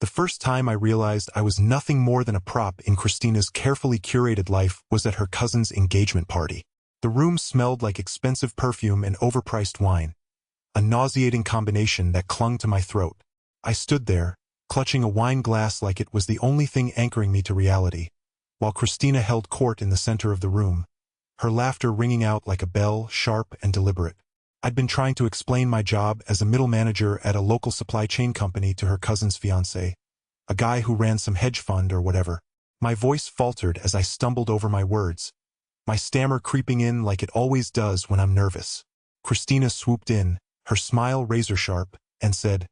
The first time I realized I was nothing more than a prop in Christina's carefully curated life was at her cousin's engagement party. The room smelled like expensive perfume and overpriced wine, a nauseating combination that clung to my throat. I stood there, clutching a wine glass like it was the only thing anchoring me to reality, while Christina held court in the center of the room, her laughter ringing out like a bell, sharp and deliberate. I'd been trying to explain my job as a middle manager at a local supply chain company to her cousin's fiancé, a guy who ran some hedge fund or whatever. My voice faltered as I stumbled over my words, my stammer creeping in like it always does when I'm nervous. Christina swooped in, her smile razor-sharp, and said,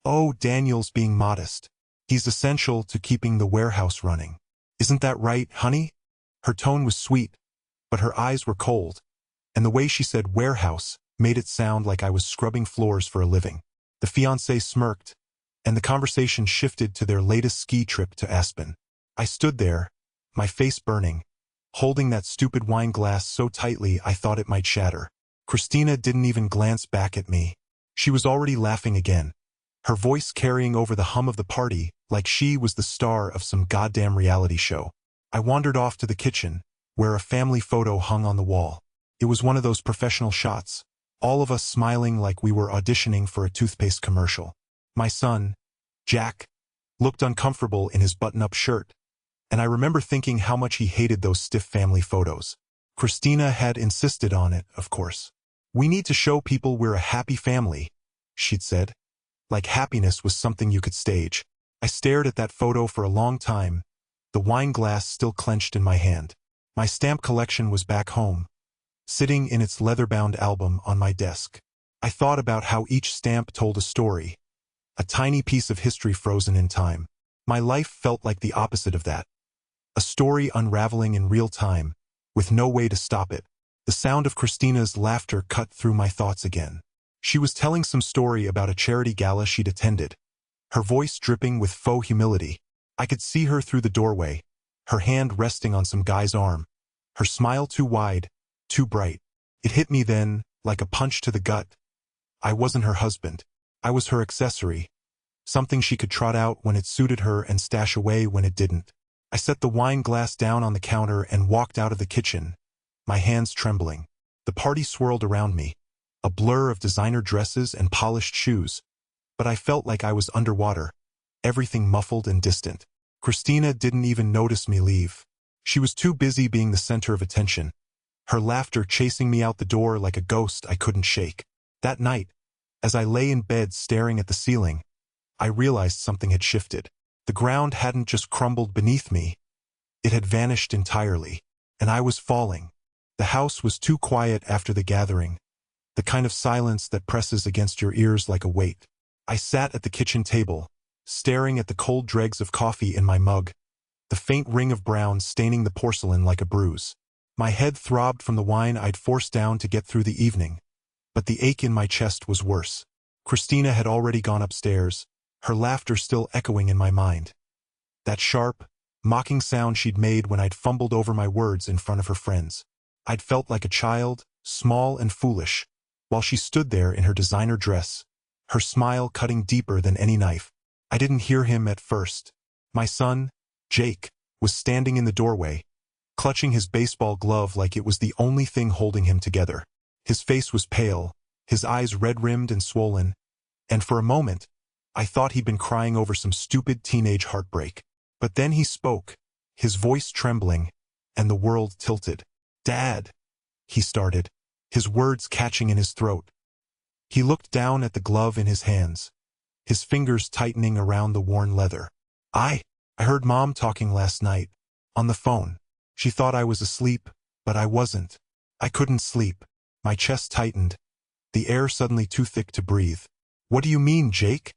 "Oh, Daniel's being modest. He's essential to keeping the warehouse running. Isn't that right, honey?" Her tone was sweet, but her eyes were cold, and the way she said warehouse made it sound like I was scrubbing floors for a living. The fiancé smirked, and the conversation shifted to their latest ski trip to Aspen. I stood there, my face burning, holding that stupid wine glass so tightly I thought it might shatter. Christina didn't even glance back at me. She was already laughing again, her voice carrying over the hum of the party like she was the star of some goddamn reality show. I wandered off to the kitchen, where a family photo hung on the wall. It was one of those professional shots, all of us smiling like we were auditioning for a toothpaste commercial. My son, Jack, looked uncomfortable in his button-up shirt, and I remember thinking how much he hated those stiff family photos. Christina had insisted on it, of course. "We need to show people we're a happy family," she'd said, like happiness was something you could stage. I stared at that photo for a long time, the wine glass still clenched in my hand. My stamp collection was back home, sitting in its leather-bound album on my desk. I thought about how each stamp told a story, a tiny piece of history frozen in time. My life felt like the opposite of that, a story unraveling in real time, with no way to stop it. The sound of Christina's laughter cut through my thoughts again. She was telling some story about a charity gala she'd attended, her voice dripping with faux humility. I could see her through the doorway, her hand resting on some guy's arm, her smile too wide, too bright. It hit me then, like a punch to the gut. I wasn't her husband. I was her accessory, something she could trot out when it suited her and stash away when it didn't. I set the wine glass down on the counter and walked out of the kitchen, my hands trembling. The party swirled around me, a blur of designer dresses and polished shoes, but I felt like I was underwater, everything muffled and distant. Christina didn't even notice me leave. She was too busy being the center of attention, her laughter chasing me out the door like a ghost I couldn't shake. That night, as I lay in bed staring at the ceiling, I realized something had shifted. The ground hadn't just crumbled beneath me, it had vanished entirely, and I was falling. The house was too quiet after the gathering, the kind of silence that presses against your ears like a weight. I sat at the kitchen table, staring at the cold dregs of coffee in my mug, the faint ring of brown staining the porcelain like a bruise. My head throbbed from the wine I'd forced down to get through the evening, but the ache in my chest was worse. Christina had already gone upstairs, her laughter still echoing in my mind. That sharp, mocking sound she'd made when I'd fumbled over my words in front of her friends. I'd felt like a child, small and foolish, while she stood there in her designer dress, her smile cutting deeper than any knife. I didn't hear him at first. My son, Jake, was standing in the doorway, clutching his baseball glove like it was the only thing holding him together. His face was pale, his eyes red-rimmed and swollen, and for a moment, I thought he'd been crying over some stupid teenage heartbreak. But then he spoke, his voice trembling, and the world tilted. "Dad," he started, his words catching in his throat. He looked down at the glove in his hands, his fingers tightening around the worn leather. I heard Mom talking last night, on the phone. She thought I was asleep, but I wasn't. I couldn't sleep. My chest tightened, the air suddenly too thick to breathe. "What do you mean, Jake?"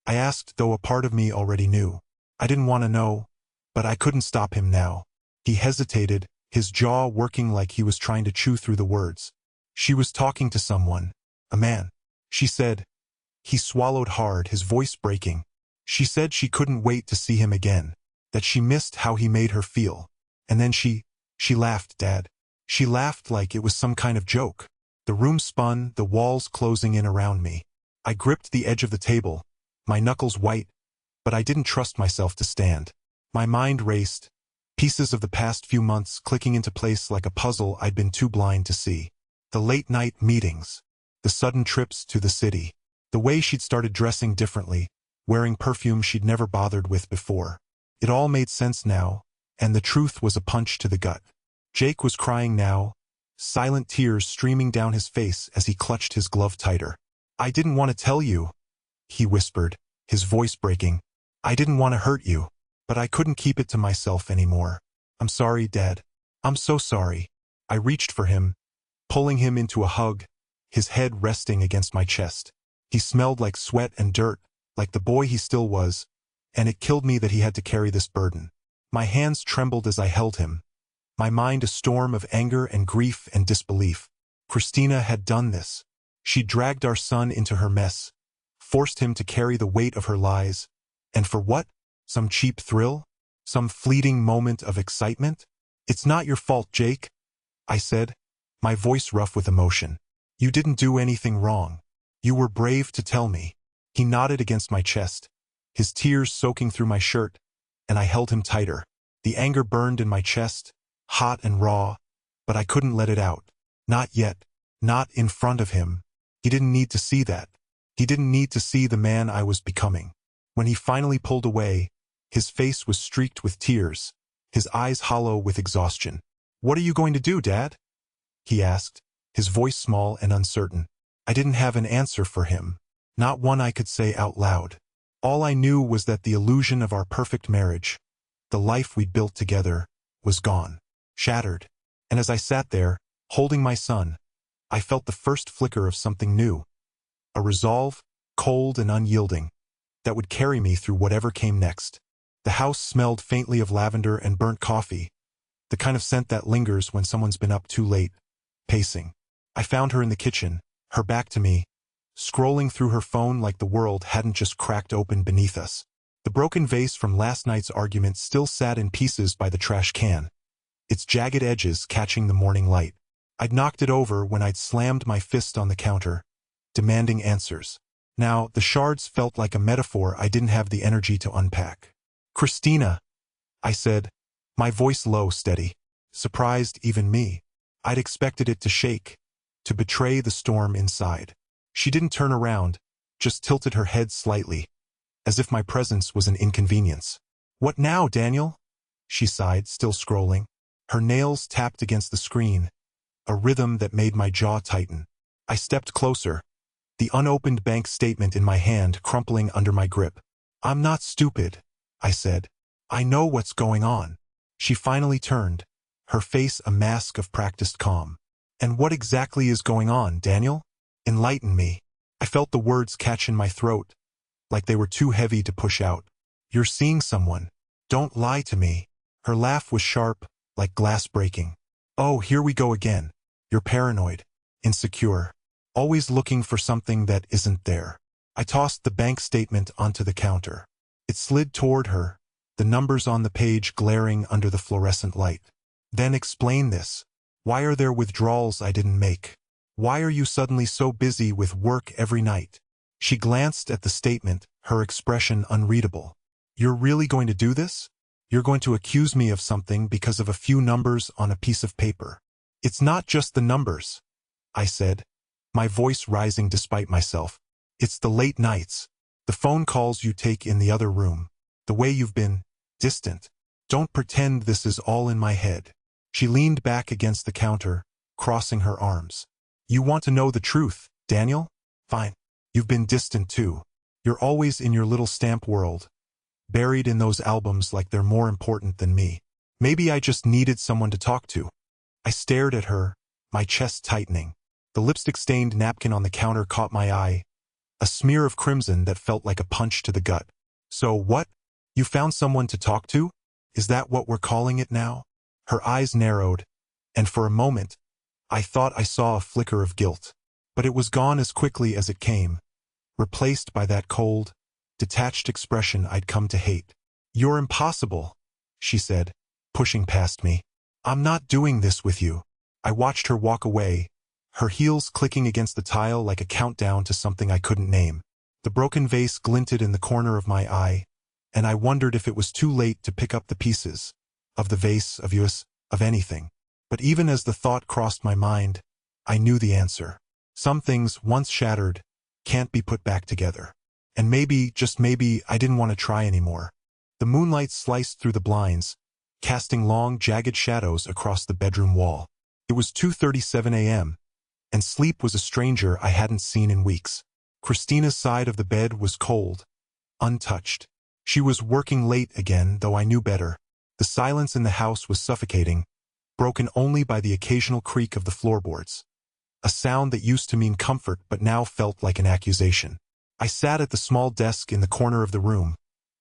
I asked, though a part of me already knew. I didn't want to know, but I couldn't stop him now. He hesitated, his jaw working like he was trying to chew through the words. "She was talking to someone, a man," she said. He swallowed hard, his voice breaking. "She said she couldn't wait to see him again, that she missed how he made her feel. And then she laughed, Dad. She laughed like it was some kind of joke." The room spun, the walls closing in around me. I gripped the edge of the table, my knuckles white, but I didn't trust myself to stand. My mind raced, pieces of the past few months clicking into place like a puzzle I'd been too blind to see. The late-night meetings, the sudden trips to the city, the way she'd started dressing differently, wearing perfume she'd never bothered with before. It all made sense now, and the truth was a punch to the gut. Jake was crying now, silent tears streaming down his face as he clutched his glove tighter. "I didn't want to tell you," he whispered, his voice breaking. "I didn't want to hurt you, but I couldn't keep it to myself anymore. I'm sorry, Dad. I'm so sorry." I reached for him, pulling him into a hug, his head resting against my chest. He smelled like sweat and dirt, like the boy he still was, and it killed me that he had to carry this burden. My hands trembled as I held him, my mind a storm of anger and grief and disbelief. Christina had done this. She dragged our son into her mess, forced him to carry the weight of her lies. And for what? Some cheap thrill? Some fleeting moment of excitement? "It's not your fault, Jake," I said, my voice rough with emotion. "You didn't do anything wrong. You were brave to tell me." He nodded against my chest, his tears soaking through my shirt, and I held him tighter. The anger burned in my chest, hot and raw, but I couldn't let it out. Not yet. Not in front of him. He didn't need to see that. He didn't need to see the man I was becoming. When he finally pulled away, his face was streaked with tears, his eyes hollow with exhaustion. "What are you going to do, Dad?" he asked, his voice small and uncertain. I didn't have an answer for him, not one I could say out loud. All I knew was that the illusion of our perfect marriage, the life we'd built together, was gone, shattered. And as I sat there, holding my son, I felt the first flicker of something new, a resolve, cold and unyielding, that would carry me through whatever came next. The house smelled faintly of lavender and burnt coffee, the kind of scent that lingers when someone's been up too late, pacing. I found her in the kitchen, her back to me, scrolling through her phone like the world hadn't just cracked open beneath us. The broken vase from last night's argument still sat in pieces by the trash can, its jagged edges catching the morning light. I'd knocked it over when I'd slammed my fist on the counter, demanding answers. Now, the shards felt like a metaphor I didn't have the energy to unpack. "Christina," I said, my voice low, steady. Surprised even me. I'd expected it to shake, to betray the storm inside. She didn't turn around, just tilted her head slightly, as if my presence was an inconvenience. "What now, Daniel?" she sighed, still scrolling. Her nails tapped against the screen, a rhythm that made my jaw tighten. I stepped closer, the unopened bank statement in my hand crumpling under my grip. "I'm not stupid," I said. "I know what's going on." She finally turned, her face a mask of practiced calm. "And what exactly is going on, Daniel? Enlighten me." I felt the words catch in my throat, like they were too heavy to push out. "You're seeing someone. Don't lie to me." Her laugh was sharp, like glass breaking. "Oh, here we go again. You're paranoid, insecure, always looking for something that isn't there." I tossed the bank statement onto the counter. It slid toward her, the numbers on the page glaring under the fluorescent light. "Then explain this. Why are there withdrawals I didn't make? Why are you suddenly so busy with work every night?" She glanced at the statement, her expression unreadable. "You're really going to do this? You're going to accuse me of something because of a few numbers on a piece of paper?" "It's not just the numbers," I said, my voice rising despite myself. "It's the late nights, the phone calls you take in the other room, the way you've been distant. Don't pretend this is all in my head." She leaned back against the counter, crossing her arms. "You want to know the truth, Daniel? Fine. You've been distant too. You're always in your little stamp world, buried in those albums like they're more important than me. Maybe I just needed someone to talk to." I stared at her, my chest tightening. The lipstick-stained napkin on the counter caught my eye, a smear of crimson that felt like a punch to the gut. "So what? You found someone to talk to? Is that what we're calling it now?" Her eyes narrowed, and for a moment, I thought I saw a flicker of guilt. But it was gone as quickly as it came, replaced by that cold, detached expression I'd come to hate. "You're impossible," she said, pushing past me. "I'm not doing this with you." I watched her walk away, her heels clicking against the tile like a countdown to something I couldn't name. The broken vase glinted in the corner of my eye, and I wondered if it was too late to pick up the pieces of the vase, of us, of anything. But even as the thought crossed my mind, I knew the answer. Some things, once shattered, can't be put back together. And maybe, just maybe, I didn't want to try anymore. The moonlight sliced through the blinds, casting long, jagged shadows across the bedroom wall. It was 2:37 a.m., and sleep was a stranger I hadn't seen in weeks. Christina's side of the bed was cold, untouched. She was working late again, though I knew better. The silence in the house was suffocating, broken only by the occasional creak of the floorboards. A sound that used to mean comfort but now felt like an accusation. I sat at the small desk in the corner of the room,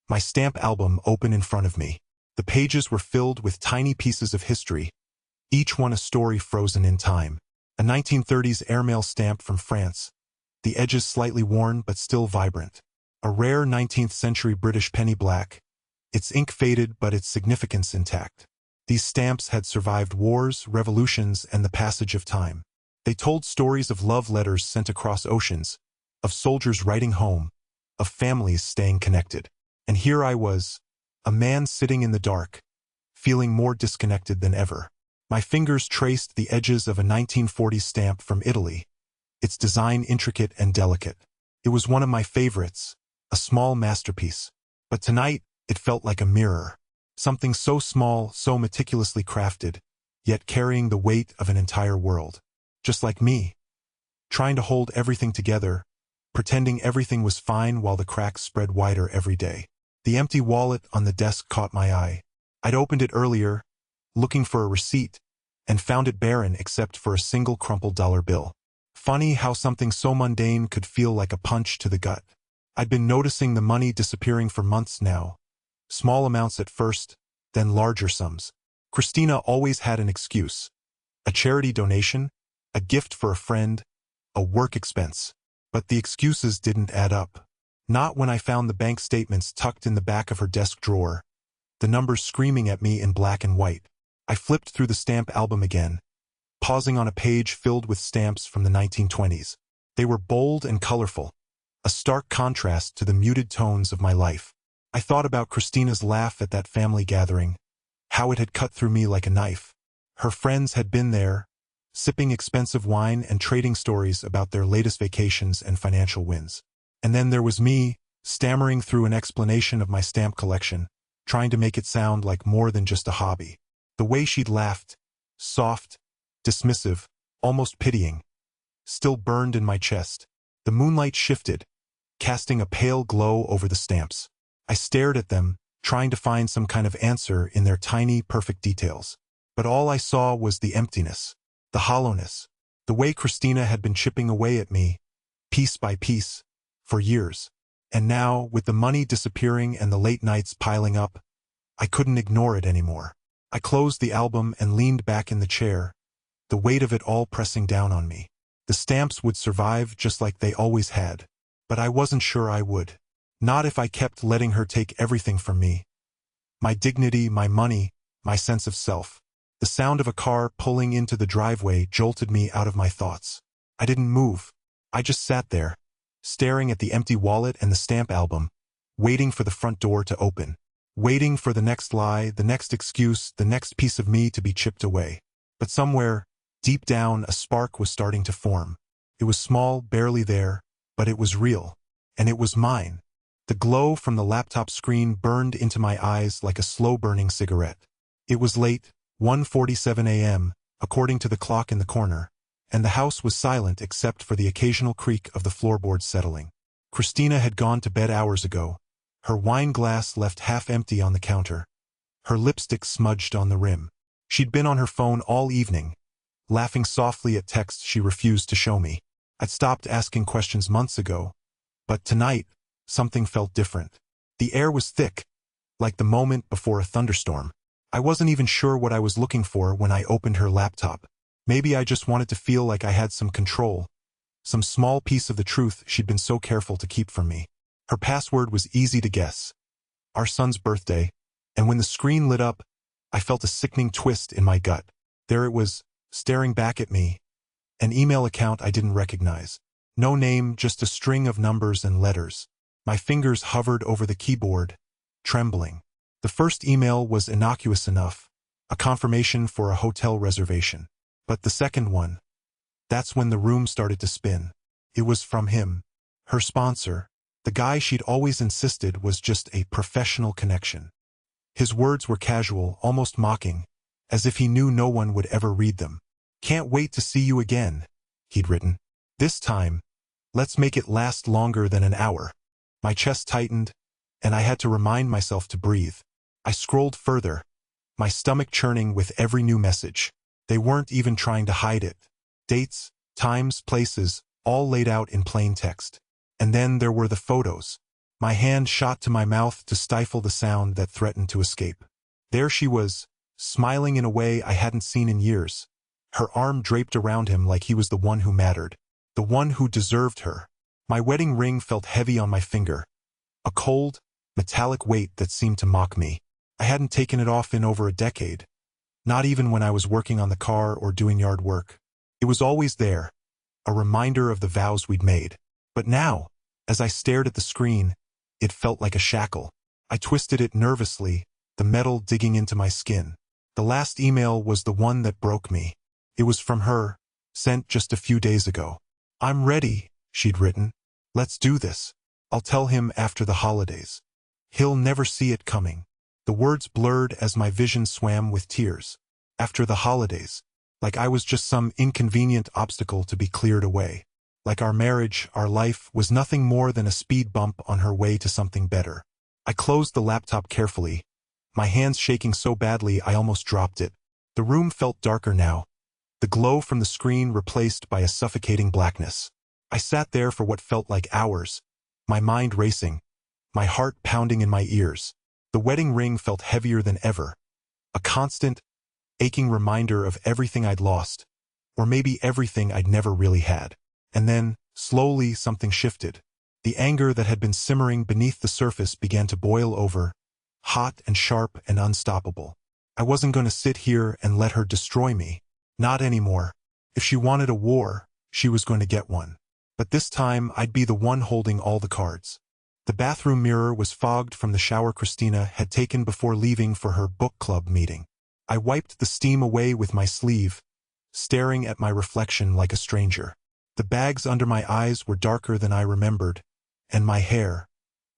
my stamp album open in front of me. The pages were filled with tiny pieces of history, each one a story frozen in time. A 1930s airmail stamp from France, the edges slightly worn but still vibrant. A rare 19th century British penny black, its ink faded but its significance intact. These stamps had survived wars, revolutions, and the passage of time. They told stories of love letters sent across oceans, of soldiers writing home, of families staying connected. And here I was, a man sitting in the dark, feeling more disconnected than ever. My fingers traced the edges of a 1940s stamp from Italy, its design intricate and delicate. It was one of my favorites, a small masterpiece. But tonight, it felt like a mirror. Something so small, so meticulously crafted, yet carrying the weight of an entire world. Just like me, trying to hold everything together, pretending everything was fine while the cracks spread wider every day. The empty wallet on the desk caught my eye. I'd opened it earlier, looking for a receipt, and found it barren except for a single crumpled dollar bill. Funny how something so mundane could feel like a punch to the gut. I'd been noticing the money disappearing for months now. Small amounts at first, then larger sums. Christina always had an excuse. A charity donation, a gift for a friend, a work expense. But the excuses didn't add up. Not when I found the bank statements tucked in the back of her desk drawer, the numbers screaming at me in black and white. I flipped through the stamp album again, pausing on a page filled with stamps from the 1920s. They were bold and colorful, a stark contrast to the muted tones of my life. I thought about Christina's laugh at that family gathering, how it had cut through me like a knife. Her friends had been there, sipping expensive wine and trading stories about their latest vacations and financial wins. And then there was me, stammering through an explanation of my stamp collection, trying to make it sound like more than just a hobby. The way she'd laughed, soft, dismissive, almost pitying, still burned in my chest. The moonlight shifted, casting a pale glow over the stamps. I stared at them, trying to find some kind of answer in their tiny, perfect details. But all I saw was the emptiness, the hollowness, the way Christina had been chipping away at me, piece by piece, for years. And now, with the money disappearing and the late nights piling up, I couldn't ignore it anymore. I closed the album and leaned back in the chair, the weight of it all pressing down on me. The stamps would survive just like they always had, but I wasn't sure I would. Not if I kept letting her take everything from me. My dignity, my money, my sense of self. The sound of a car pulling into the driveway jolted me out of my thoughts. I didn't move. I just sat there, staring at the empty wallet and the stamp album, waiting for the front door to open. Waiting for the next lie, the next excuse, the next piece of me to be chipped away. But somewhere, deep down, a spark was starting to form. It was small, barely there, but it was real. And it was mine. The glow from the laptop screen burned into my eyes like a slow-burning cigarette. It was late, 1:47 a.m., according to the clock in the corner, and the house was silent except for the occasional creak of the floorboards settling. Christina had gone to bed hours ago, her wine glass left half empty on the counter, her lipstick smudged on the rim. She'd been on her phone all evening, laughing softly at texts she refused to show me. I'd stopped asking questions months ago, but tonight, something felt different. The air was thick, like the moment before a thunderstorm. I wasn't even sure what I was looking for when I opened her laptop. Maybe I just wanted to feel like I had some control, some small piece of the truth she'd been so careful to keep from me. Her password was easy to guess. Our son's birthday, and when the screen lit up, I felt a sickening twist in my gut. There it was, staring back at me, an email account I didn't recognize. No name, just a string of numbers and letters. My fingers hovered over the keyboard, trembling. The first email was innocuous enough, a confirmation for a hotel reservation. But the second one, that's when the room started to spin. It was from him, her sponsor, the guy she'd always insisted was just a professional connection. His words were casual, almost mocking, as if he knew no one would ever read them. "Can't wait to see you again," he'd written. "This time, let's make it last longer than an hour." My chest tightened, and I had to remind myself to breathe. I scrolled further, my stomach churning with every new message. They weren't even trying to hide it. Dates, times, places, all laid out in plain text. And then there were the photos. My hand shot to my mouth to stifle the sound that threatened to escape. There she was, smiling in a way I hadn't seen in years. Her arm draped around him like he was the one who mattered, the one who deserved her. My wedding ring felt heavy on my finger, a cold, metallic weight that seemed to mock me. I hadn't taken it off in over a decade, not even when I was working on the car or doing yard work. It was always there, a reminder of the vows we'd made. But now, as I stared at the screen, it felt like a shackle. I twisted it nervously, the metal digging into my skin. The last email was the one that broke me. It was from her, sent just a few days ago. "I'm ready," she'd written. "Let's do this. I'll tell him after the holidays. He'll never see it coming." The words blurred as my vision swam with tears. After the holidays, like I was just some inconvenient obstacle to be cleared away. Like our marriage, our life, was nothing more than a speed bump on her way to something better. I closed the laptop carefully, my hands shaking so badly I almost dropped it. The room felt darker now, the glow from the screen replaced by a suffocating blackness. I sat there for what felt like hours, my mind racing, my heart pounding in my ears. The wedding ring felt heavier than ever, a constant, aching reminder of everything I'd lost, or maybe everything I'd never really had. And then, slowly, something shifted. The anger that had been simmering beneath the surface began to boil over, hot and sharp and unstoppable. I wasn't going to sit here and let her destroy me. Not anymore. If she wanted a war, she was going to get one. But this time, I'd be the one holding all the cards. The bathroom mirror was fogged from the shower Christina had taken before leaving for her book club meeting. I wiped the steam away with my sleeve, staring at my reflection like a stranger. The bags under my eyes were darker than I remembered, and my hair,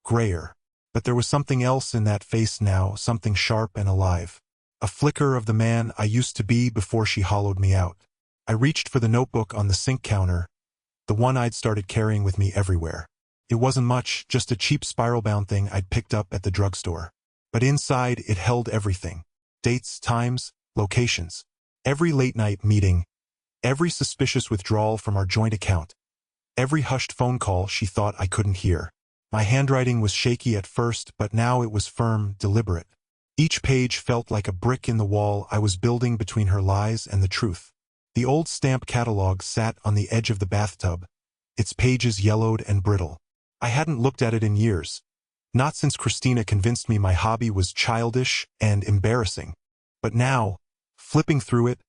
grayer. But there was something else in that face now, something sharp and alive. A flicker of the man I used to be before she hollowed me out. I reached for the notebook on the sink counter, the one I'd started carrying with me everywhere. It wasn't much, just a cheap spiral-bound thing I'd picked up at the drugstore. But inside it held everything. Dates, times, locations. Every late-night meeting. Every suspicious withdrawal from our joint account. Every hushed phone call she thought I couldn't hear. My handwriting was shaky at first, but now it was firm, deliberate. Each page felt like a brick in the wall I was building between her lies and the truth. The old stamp catalog sat on the edge of the bathtub, its pages yellowed and brittle. I hadn't looked at it in years. Not since Christina convinced me my hobby was childish and embarrassing. But now, flipping through it,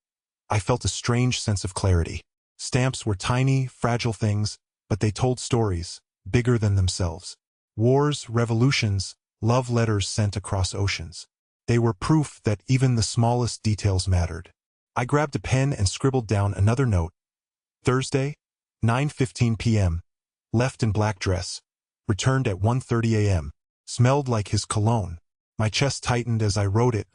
I felt a strange sense of clarity. Stamps were tiny, fragile things, but they told stories, bigger than themselves. Wars, revolutions, love letters sent across oceans. They were proof that even the smallest details mattered. I grabbed a pen and scribbled down another note. Thursday, 9:15 p.m. Left in black dress. Returned at 1:30 a.m. Smelled like his cologne. My chest tightened as I wrote it,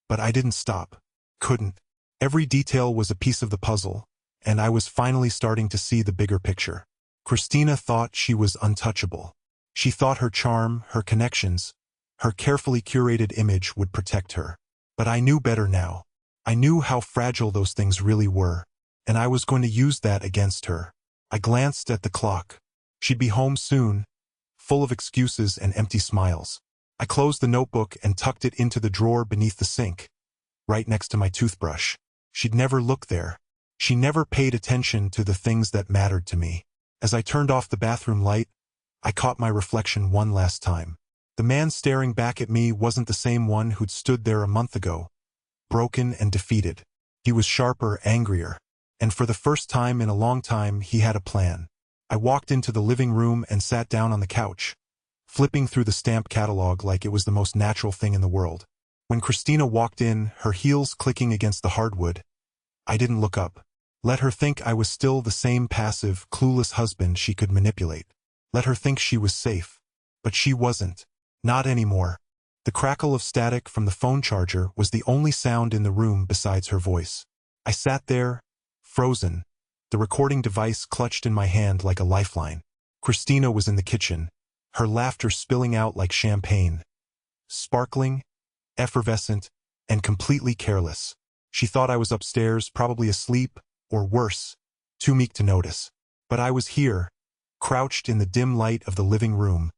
but I didn't stop. Couldn't. Every detail was a piece of the puzzle, and I was finally starting to see the bigger picture. Christina thought she was untouchable. She thought her charm, her connections, her carefully curated image would protect her. But I knew better now. I knew how fragile those things really were, and I was going to use that against her. I glanced at the clock. She'd be home soon, full of excuses and empty smiles. I closed the notebook and tucked it into the drawer beneath the sink, right next to my toothbrush. She'd never look there. She never paid attention to the things that mattered to me. As I turned off the bathroom light, I caught my reflection one last time. The man staring back at me wasn't the same one who'd stood there a month ago, broken and defeated. He was sharper, angrier, and for the first time in a long time he had a plan. I walked into the living room and sat down on the couch, flipping through the stamp catalog like it was the most natural thing in the world. When Christina walked in, her heels clicking against the hardwood, I didn't look up. Let her think I was still the same passive, clueless husband she could manipulate. Let her think she was safe. But she wasn't. Not anymore. The crackle of static from the phone charger was the only sound in the room besides her voice. I sat there, frozen, the recording device clutched in my hand like a lifeline. Christina was in the kitchen, her laughter spilling out like champagne. Sparkling, effervescent, and completely careless. She thought I was upstairs, probably asleep, or worse, too meek to notice. But I was here, crouched in the dim light of the living room,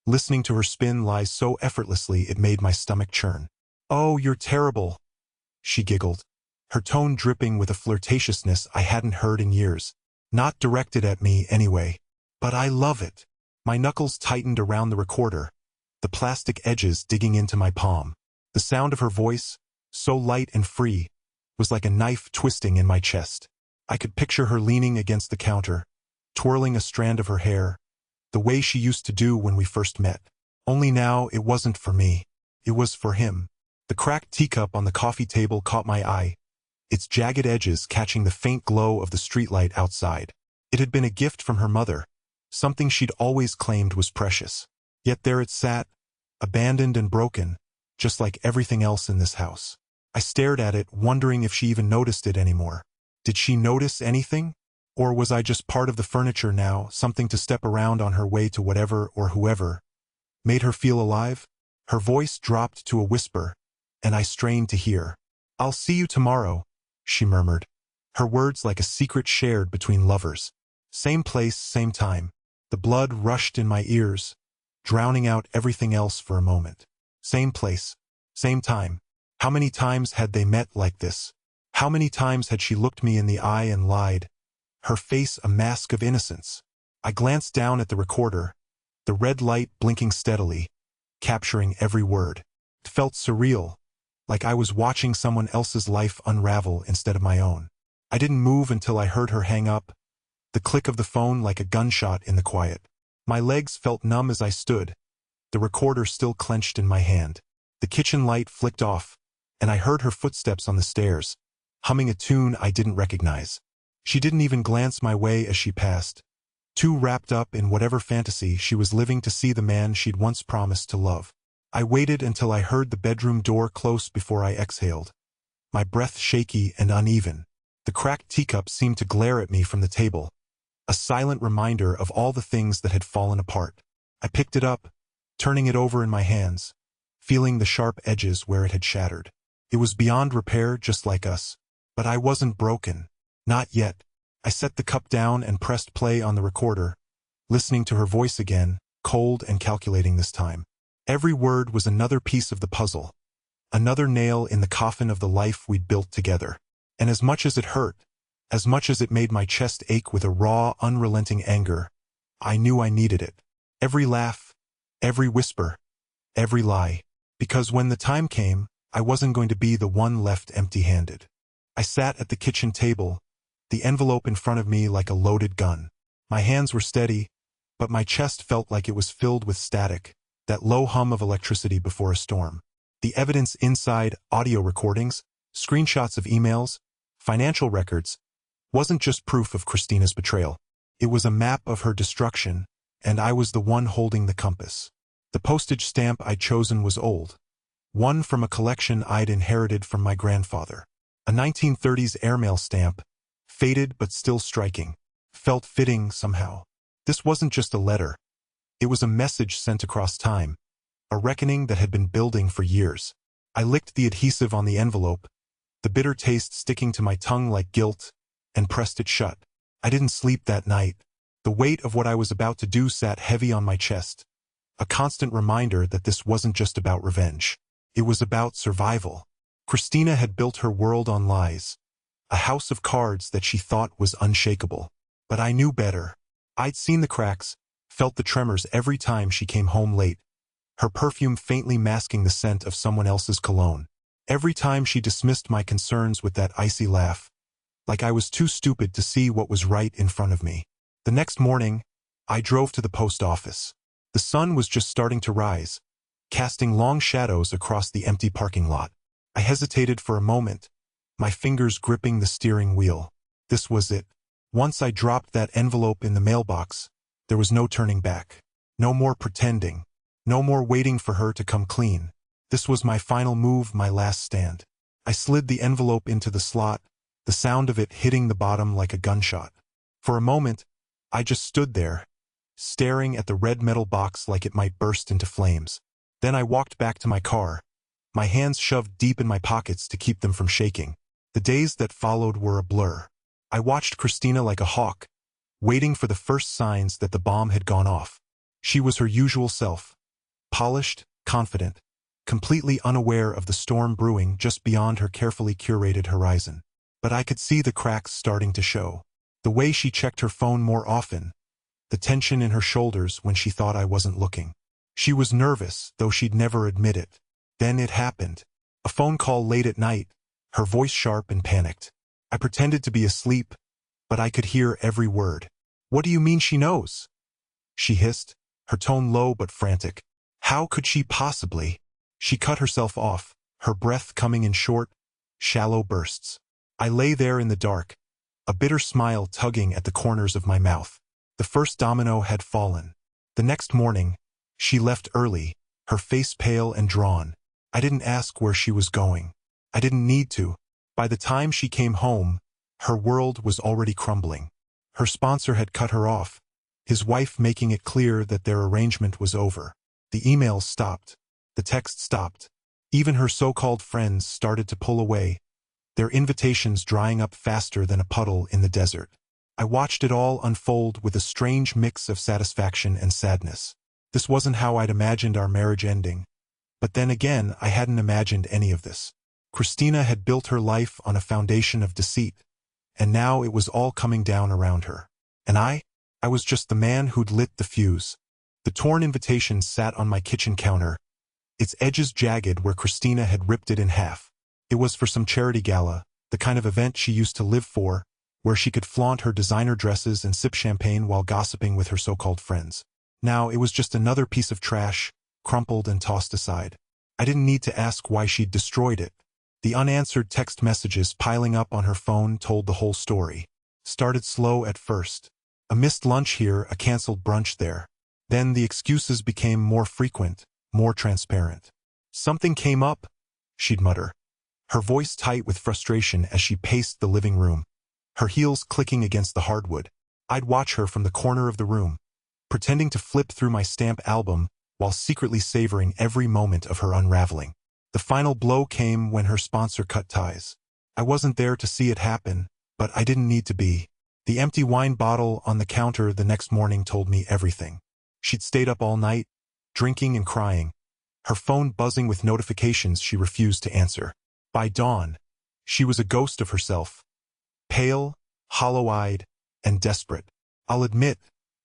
listening to her spin lies so effortlessly it made my stomach churn. "Oh, you're terrible," she giggled, her tone dripping with a flirtatiousness I hadn't heard in years. Not directed at me, anyway. But I love it. My knuckles tightened around the recorder, the plastic edges digging into my palm. The sound of her voice, so light and free, was like a knife twisting in my chest. I could picture her leaning against the counter, twirling a strand of her hair, the way she used to do when we first met. Only now it wasn't for me. It was for him. The cracked teacup on the coffee table caught my eye, its jagged edges catching the faint glow of the streetlight outside. It had been a gift from her mother, something she'd always claimed was precious. Yet there it sat, abandoned and broken, just like everything else in this house. I stared at it, wondering if she even noticed it anymore. Did she notice anything? Or was I just part of the furniture now, something to step around on her way to whatever or whoever made her feel alive? Her voice dropped to a whisper, and I strained to hear. "I'll see you tomorrow," she murmured, her words like a secret shared between lovers. Same place, same time. The blood rushed in my ears, drowning out everything else for a moment. Same place, same time. How many times had they met like this? How many times had she looked me in the eye and lied, her face a mask of innocence? I glanced down at the recorder, the red light blinking steadily, capturing every word. It felt surreal, like I was watching someone else's life unravel instead of my own. I didn't move until I heard her hang up, the click of the phone like a gunshot in the quiet. My legs felt numb as I stood, the recorder still clenched in my hand. The kitchen light flicked off, and I heard her footsteps on the stairs, humming a tune I didn't recognize. She didn't even glance my way as she passed, too wrapped up in whatever fantasy she was living to see the man she'd once promised to love. I waited until I heard the bedroom door close before I exhaled, my breath shaky and uneven. The cracked teacup seemed to glare at me from the table, a silent reminder of all the things that had fallen apart. I picked it up, turning it over in my hands, feeling the sharp edges where it had shattered. It was beyond repair, just like us. But I wasn't broken. Not yet. I set the cup down and pressed play on the recorder, listening to her voice again, cold and calculating this time. Every word was another piece of the puzzle, another nail in the coffin of the life we'd built together. And as much as it hurt, as much as it made my chest ache with a raw, unrelenting anger, I knew I needed it. Every laugh, every whisper, every lie. Because when the time came, I wasn't going to be the one left empty-handed. I sat at the kitchen table, the envelope in front of me like a loaded gun. My hands were steady, but my chest felt like it was filled with static, that low hum of electricity before a storm. The evidence inside, audio recordings, screenshots of emails, financial records, wasn't just proof of Christina's betrayal. It was a map of her destruction, and I was the one holding the compass. The postage stamp I'd chosen was old, one from a collection I'd inherited from my grandfather. A 1930s airmail stamp, faded but still striking, felt fitting somehow. This wasn't just a letter. It was a message sent across time, a reckoning that had been building for years. I licked the adhesive on the envelope, the bitter taste sticking to my tongue like guilt, and pressed it shut. I didn't sleep that night. The weight of what I was about to do sat heavy on my chest, a constant reminder that this wasn't just about revenge. It was about survival. Christina had built her world on lies, a house of cards that she thought was unshakable. But I knew better. I'd seen the cracks, felt the tremors every time she came home late, her perfume faintly masking the scent of someone else's cologne. Every time she dismissed my concerns with that icy laugh, like I was too stupid to see what was right in front of me. The next morning, I drove to the post office. The sun was just starting to rise, casting long shadows across the empty parking lot. I hesitated for a moment, my fingers gripping the steering wheel. This was it. Once I dropped that envelope in the mailbox, there was no turning back. No more pretending. No more waiting for her to come clean. This was my final move, my last stand. I slid the envelope into the slot, the sound of it hitting the bottom like a gunshot. For a moment, I just stood there, staring at the red metal box like it might burst into flames. Then I walked back to my car, my hands shoved deep in my pockets to keep them from shaking. The days that followed were a blur. I watched Christina like a hawk, waiting for the first signs that the bomb had gone off. She was her usual self, polished, confident, completely unaware of the storm brewing just beyond her carefully curated horizon. But I could see the cracks starting to show. The way she checked her phone more often, the tension in her shoulders when she thought I wasn't looking. She was nervous, though she'd never admit it. Then it happened. A phone call late at night, her voice sharp and panicked. I pretended to be asleep, but I could hear every word. "What do you mean she knows?" she hissed, her tone low but frantic. How could she possibly? She cut herself off, her breath coming in short, shallow bursts. I lay there in the dark, a bitter smile tugging at the corners of my mouth. The first domino had fallen. The next morning, she left early, her face pale and drawn. I didn't ask where she was going. I didn't need to. By the time she came home, her world was already crumbling. Her sponsor had cut her off, his wife making it clear that their arrangement was over. The emails stopped. The texts stopped. Even her so-called friends started to pull away, their invitations drying up faster than a puddle in the desert. I watched it all unfold with a strange mix of satisfaction and sadness. This wasn't how I'd imagined our marriage ending. But then again, I hadn't imagined any of this. Christina had built her life on a foundation of deceit, and now it was all coming down around her. And I was just the man who'd lit the fuse. The torn invitation sat on my kitchen counter, its edges jagged where Christina had ripped it in half. It was for some charity gala, the kind of event she used to live for, where she could flaunt her designer dresses and sip champagne while gossiping with her so-called friends. Now it was just another piece of trash, crumpled and tossed aside. I didn't need to ask why she'd destroyed it. The unanswered text messages piling up on her phone told the whole story. Started slow at first. A missed lunch here, a canceled brunch there. Then the excuses became more frequent, more transparent. "Something came up," she'd mutter, her voice tight with frustration as she paced the living room, her heels clicking against the hardwood. I'd watch her from the corner of the room, pretending to flip through my stamp album while secretly savoring every moment of her unraveling. The final blow came when her sponsor cut ties. I wasn't there to see it happen, but I didn't need to be. The empty wine bottle on the counter the next morning told me everything. She'd stayed up all night, drinking and crying, her phone buzzing with notifications she refused to answer. By dawn, she was a ghost of herself, pale, hollow-eyed, and desperate. I'll admit,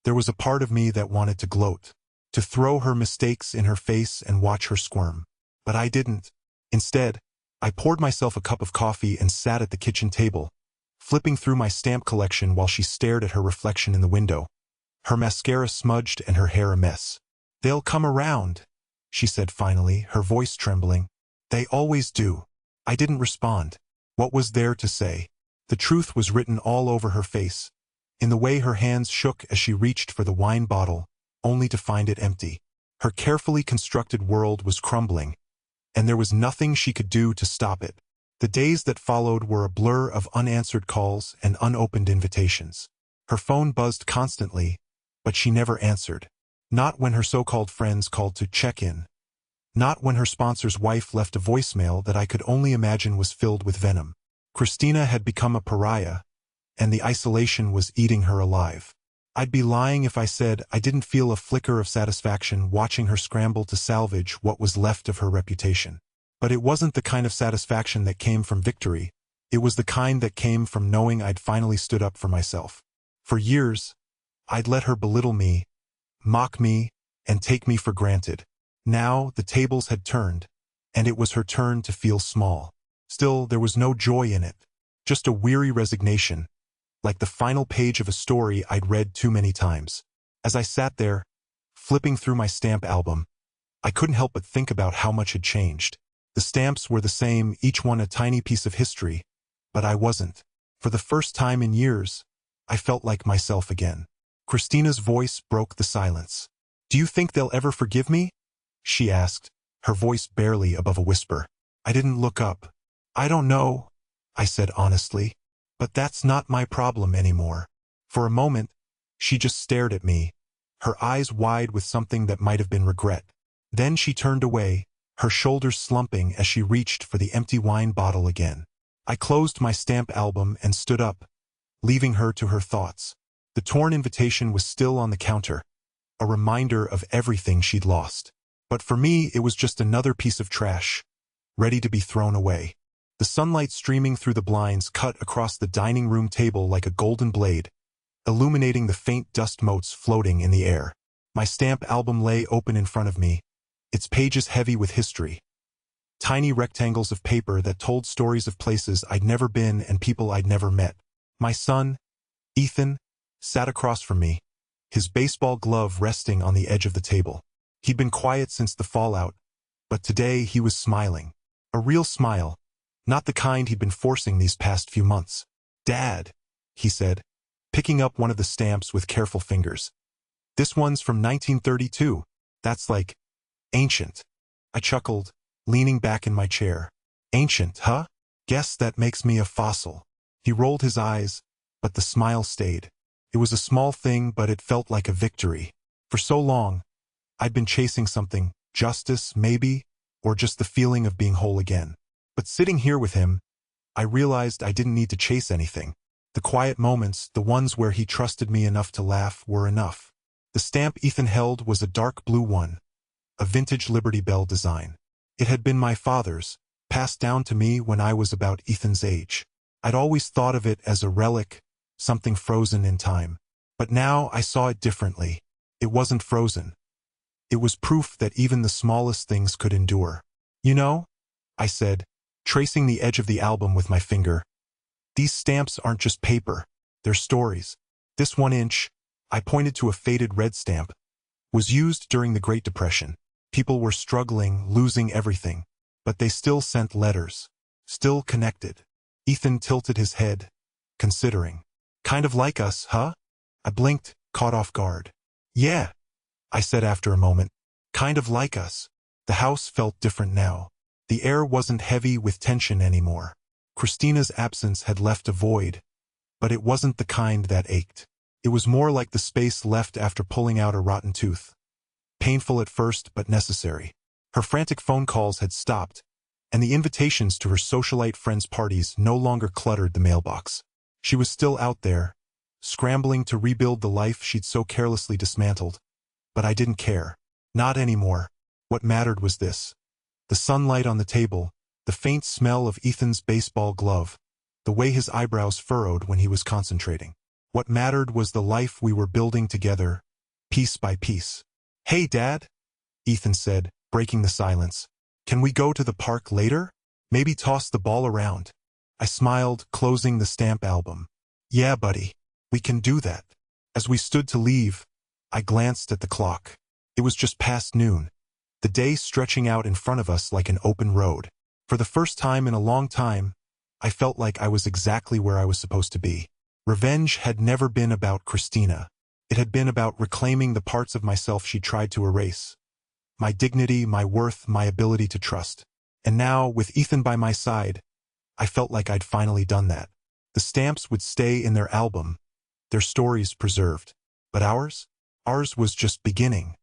there was a part of me that wanted to gloat, to throw her mistakes in her face and watch her squirm. But I didn't. Instead, I poured myself a cup of coffee and sat at the kitchen table, flipping through my stamp collection while she stared at her reflection in the window, her mascara smudged and her hair a mess. "They'll come around," she said finally, her voice trembling. "They always do." I didn't respond. What was there to say? The truth was written all over her face, in the way her hands shook as she reached for the wine bottle, only to find it empty. Her carefully constructed world was crumbling, and there was nothing she could do to stop it. The days that followed were a blur of unanswered calls and unopened invitations. Her phone buzzed constantly, but she never answered. Not when her so-called friends called to check in. Not when her sponsor's wife left a voicemail that I could only imagine was filled with venom. Christina had become a pariah, and the isolation was eating her alive. I'd be lying if I said I didn't feel a flicker of satisfaction watching her scramble to salvage what was left of her reputation. But it wasn't the kind of satisfaction that came from victory. It was the kind that came from knowing I'd finally stood up for myself. For years, I'd let her belittle me, mock me, and take me for granted. Now the tables had turned, and it was her turn to feel small. Still, there was no joy in it, just a weary resignation, like the final page of a story I'd read too many times. As I sat there, Flipping through my stamp album, I couldn't help but think about how much had changed. The stamps were the same, each one a tiny piece of history, but I wasn't. For the first time in years, I felt like myself again. Christina's voice broke the silence. "Do you think they'll ever forgive me?" she asked, her voice barely above a whisper. I didn't look up. "I don't know," I said honestly, "but that's not my problem anymore." For a moment, she just stared at me, her eyes wide with something that might have been regret. Then she turned away, her shoulders slumping as she reached for the empty wine bottle again. I closed my stamp album and stood up, leaving her to her thoughts. The torn invitation was still on the counter, a reminder of everything she'd lost. But for me, it was just another piece of trash, ready to be thrown away. The sunlight streaming through the blinds cut across the dining room table like a golden blade, illuminating the faint dust motes floating in the air. My stamp album lay open in front of me, its pages heavy with history. Tiny rectangles of paper that told stories of places I'd never been and people I'd never met. My son, Ethan, sat across from me, his baseball glove resting on the edge of the table. He'd been quiet since the fallout, but today he was smiling. A real smile, not the kind he'd been forcing these past few months. "Dad," he said, picking up one of the stamps with careful fingers. "This one's from 1932. That's like ancient." I chuckled, leaning back in my chair. "Ancient, huh? Guess that makes me a fossil." He rolled his eyes, but the smile stayed. It was a small thing, but it felt like a victory. For so long, I'd been chasing something, justice, maybe, or just the feeling of being whole again. But sitting here with him, I realized I didn't need to chase anything. The quiet moments, the ones where he trusted me enough to laugh, were enough. The stamp Ethan held was a dark blue one, a vintage Liberty Bell design. It had been my father's, passed down to me when I was about Ethan's age. I'd always thought of it as a relic, something frozen in time. But now I saw it differently. It wasn't frozen. It was proof that even the smallest things could endure. "You know," I said, tracing the edge of the album with my finger, "these stamps aren't just paper, they're stories. This 1 inch," I pointed to a faded red stamp, "was used during the Great Depression. People were struggling, losing everything, but they still sent letters, still connected." Ethan tilted his head, considering. "Kind of like us, huh?" I blinked, caught off guard. "Yeah," I said after a moment. "Kind of like us." The house felt different now. The air wasn't heavy with tension anymore. Christina's absence had left a void, but it wasn't the kind that ached. It was more like the space left after pulling out a rotten tooth. Painful at first, but necessary. Her frantic phone calls had stopped, and the invitations to her socialite friends' parties no longer cluttered the mailbox. She was still out there, scrambling to rebuild the life she'd so carelessly dismantled. But I didn't care. Not anymore. What mattered was this. The sunlight on the table, the faint smell of Ethan's baseball glove, the way his eyebrows furrowed when he was concentrating. What mattered was the life we were building together, piece by piece. "Hey, Dad," Ethan said, breaking the silence. "Can we go to the park later? Maybe toss the ball around?" I smiled, closing the stamp album. "Yeah, buddy, we can do that." As we stood to leave, I glanced at the clock. It was just past noon, the day stretching out in front of us like an open road. For the first time in a long time, I felt like I was exactly where I was supposed to be. Revenge had never been about Christina. It had been about reclaiming the parts of myself she tried to erase. My dignity, my worth, my ability to trust. And now, with Ethan by my side, I felt like I'd finally done that. The stamps would stay in their album, their stories preserved. But ours? Ours was just beginning.